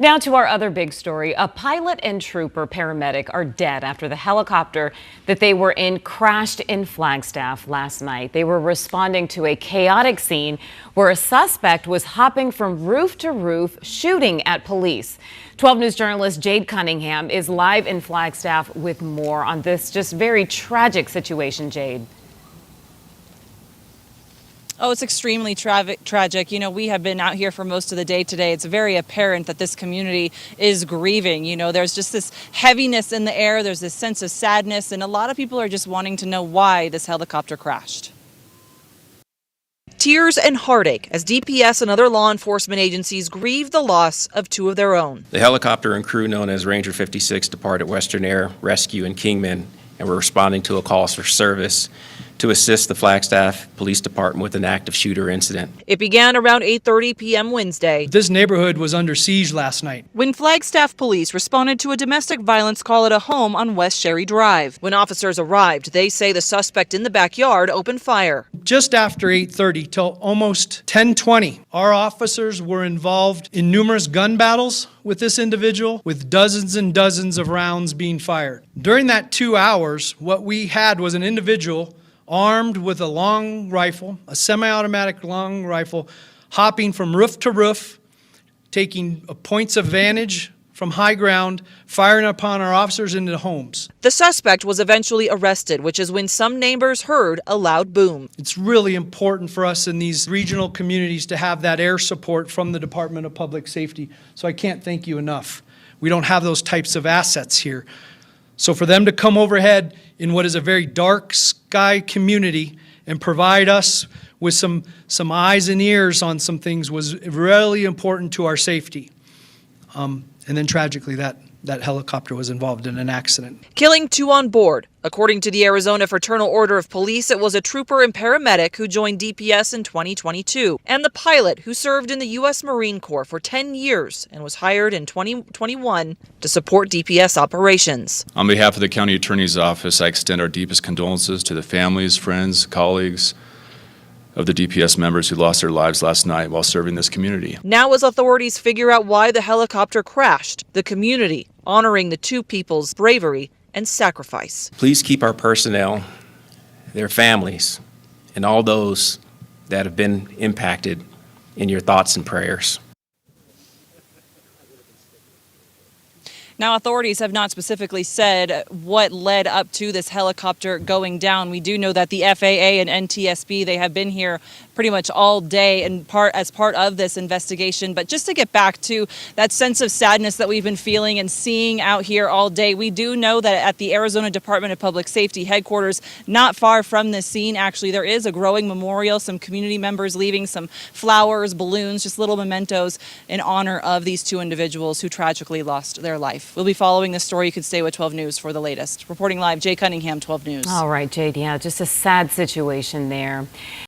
Now to our other big story. A pilot and trooper paramedic are dead after the helicopter that they were in crashed in Flagstaff last night. They were responding to a chaotic scene where a suspect was hopping from roof to roof, shooting at police. 12 News journalist Jade Cunningham is live in Flagstaff with more on this just very tragic situation. Jade. Oh, it's extremely tragic. You know, we have been out here for most of the day today. It's very apparent that this community is grieving. You know, there's just this heaviness in the air. There's this sense of sadness, and a lot of people are just wanting to know why this helicopter crashed. Tears and heartache as DPS and other law enforcement agencies grieve the loss of two of their own. The helicopter and crew known as Ranger 56 departed Western Air Rescue in Kingman and were responding to a call for service to assist the Flagstaff Police Department with an active shooter incident. It began around 8:30 p.m. Wednesday. This neighborhood was under siege last night when Flagstaff police responded to a domestic violence call at a home on West Sherry Drive. When officers arrived, they say the suspect in the backyard opened fire. Just after 8:30 till almost 10:20, our officers were involved in numerous gun battles with this individual, with dozens and dozens of rounds being fired. During that 2 hours, what we had was an individual armed with a long rifle, a semi-automatic long rifle, hopping from roof to roof, taking points of vantage from high ground, firing upon our officers into homes. The suspect was eventually arrested, which is when some neighbors heard a loud boom. It's really important for us in these regional communities to have that air support from the Department of Public Safety. So I can't thank you enough. We don't have those types of assets here. So for them to come overhead in what is a very dark sky community and provide us with some eyes and ears on some things was really important to our safety. And then tragically, that helicopter was involved in an accident, killing two on board. According to the Arizona Fraternal Order of Police, it was a trooper and paramedic who joined DPS in 2022, and the pilot who served in the U.S. Marine Corps for 10 years and was hired in 2021 to support DPS operations. On behalf of the County Attorney's Office, I extend our deepest condolences to the families, friends, colleagues of the DPS members who lost their lives last night while serving this community. Now, as authorities figure out why the helicopter crashed, the community honoring the two people's bravery and sacrifice. Please keep our personnel, their families, and all those that have been impacted in your thoughts and prayers. Now, authorities have not specifically said what led up to this helicopter going down. We do know that the FAA and NTSB, they have been here pretty much all day as part of this investigation. But just to get back to that sense of sadness that we've been feeling and seeing out here all day, we do know that at the Arizona Department of Public Safety headquarters, not far from this scene, actually, there is a growing memorial, some community members leaving some flowers, balloons, just little mementos in honor of these two individuals who tragically lost their life. We'll be following this story. You can stay with 12 News for the latest. Reporting live, Jay Cunningham, 12 News. All right, Jade. Yeah, just a sad situation there.